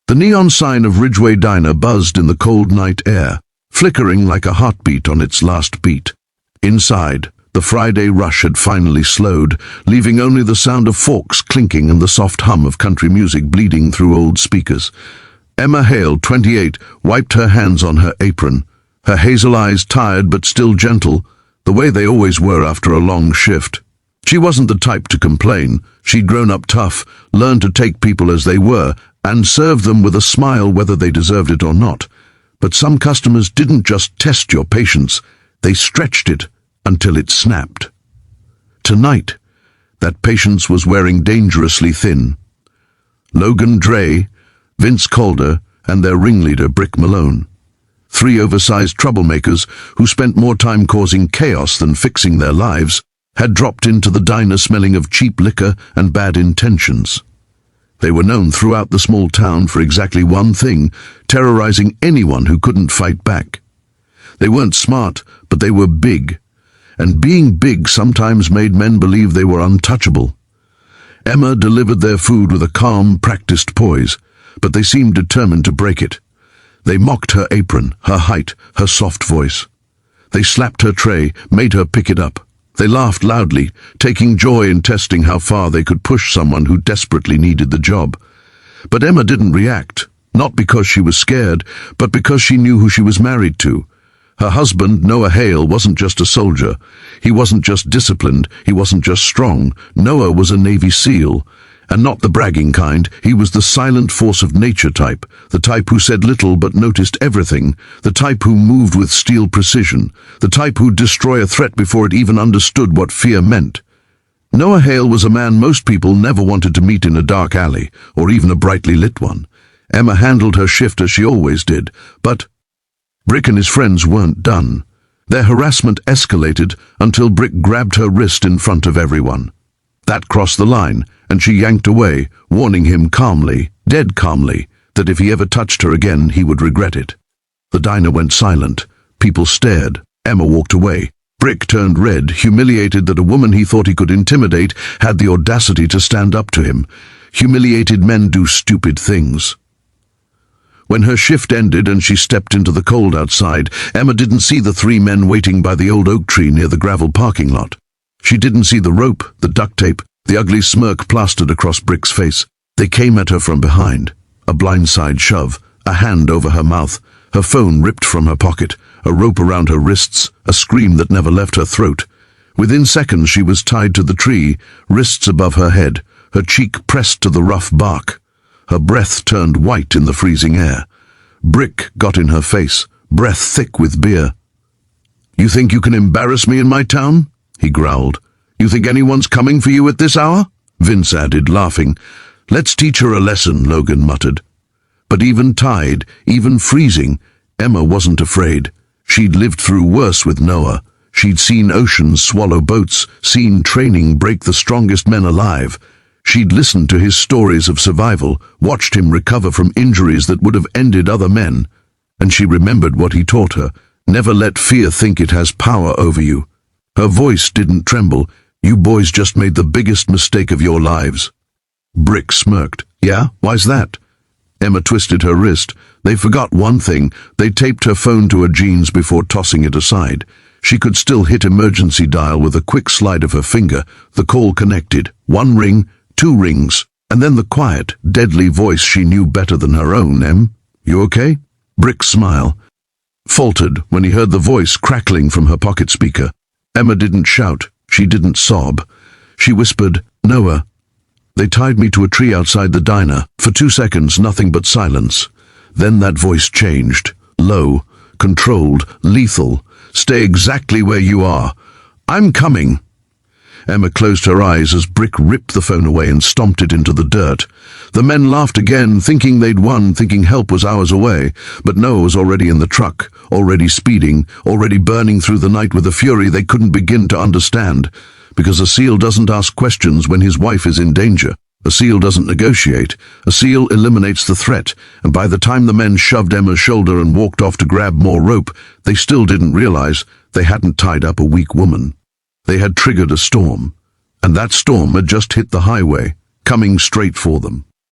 The neon sign of Ridgeway Diner buzzed in the cold night air, flickering like a heartbeat on its last beat. Inside, the Friday rush had finally slowed, leaving only the sound of forks clinking and the soft hum of country music bleeding through old speakers. Emma Hale, 28, wiped her hands on her apron, her hazel eyes tired but still gentle, the way they always were after a long shift. She wasn't the type to complain. She'd grown up tough, learned to take people as they were, and serve them with a smile whether they deserved it or not. But some customers didn't just test your patience, they stretched it until it snapped. Tonight, that patience was wearing dangerously thin. Logan Dre, Vince Calder, and their ringleader Brick Malone. 3 oversized troublemakers who spent more time causing chaos than fixing their lives, had dropped into the diner smelling of cheap liquor and bad intentions. They were known throughout the small town for exactly one thing, terrorizing anyone who couldn't fight back. They weren't smart, but they were big, and being big sometimes made men believe they were untouchable. Emma delivered their food with a calm, practiced poise, but they seemed determined to break it. They mocked her apron, her height, her soft voice. They slapped her tray, made her pick it up. They laughed loudly, taking joy in testing how far they could push someone who desperately needed the job. But Emma didn't react, not because she was scared, but because she knew who she was married to. Her husband, Noah Hale, wasn't just a soldier. He wasn't just disciplined. He wasn't just strong. Noah was a Navy SEAL. And not the bragging kind. He was the silent force of nature type, the type who said little but noticed everything, the type who moved with steel precision, the type who'd destroy a threat before it even understood what fear meant. Noah Hale was a man most people never wanted to meet in a dark alley, or even a brightly lit one. Emma handled her shift as she always did, but Brick and his friends weren't done. Their harassment escalated until Brick grabbed her wrist in front of everyone. That crossed the line, and she yanked away, warning him calmly, dead calmly, that if he ever touched her again, he would regret it. The diner went silent. People stared. Emma walked away. Brick turned red, humiliated that a woman he thought he could intimidate had the audacity to stand up to him. Humiliated men do stupid things. When her shift ended and she stepped into the cold outside, Emma didn't see the 3 men waiting by the old oak tree near the gravel parking lot. She didn't see the rope, the duct tape, the ugly smirk plastered across Brick's face. They came at her from behind. A blindside shove, a hand over her mouth, her phone ripped from her pocket, a rope around her wrists, a scream that never left her throat. Within seconds she was tied to the tree, wrists above her head, her cheek pressed to the rough bark. Her breath turned white in the freezing air. Brick got in her face, breath thick with beer. "You think you can embarrass me in my town?" he growled. "You think anyone's coming for you at this hour?" Vince added, laughing. "Let's teach her a lesson," Logan muttered. But even tied, even freezing, Emma wasn't afraid. She'd lived through worse with Noah. She'd seen oceans swallow boats, seen training break the strongest men alive. She'd listened to his stories of survival, watched him recover from injuries that would have ended other men. And she remembered what he taught her. Never let fear think it has power over you. Her voice didn't tremble. "You boys just made the biggest mistake of your lives." Brick smirked. "Yeah? Why's that?" Emma twisted her wrist. They forgot one thing. They taped her phone to her jeans before tossing it aside. She could still hit emergency dial with a quick slide of her finger. The call connected. 1 ring, 2 rings, and then the quiet, deadly voice she knew better than her own. "Em, you okay?" Brick's smile faltered when he heard the voice crackling from her pocket speaker. Emma didn't shout. She didn't sob. She whispered, "Noah." They tied me to a tree outside the diner. For 2 seconds, nothing but silence. Then that voice changed. Low, controlled, lethal. "Stay exactly where you are. I'm coming." Emma closed her eyes as Brick ripped the phone away and stomped it into the dirt. The men laughed again, thinking they'd won, thinking help was hours away. But Noah was already in the truck, already speeding, already burning through the night with a fury they couldn't begin to understand. Because a SEAL doesn't ask questions when his wife is in danger. A SEAL doesn't negotiate. A SEAL eliminates the threat, and by the time the men shoved Emma's shoulder and walked off to grab more rope, they still didn't realize they hadn't tied up a weak woman. They had triggered a storm, and that storm had just hit the highway, coming straight for them.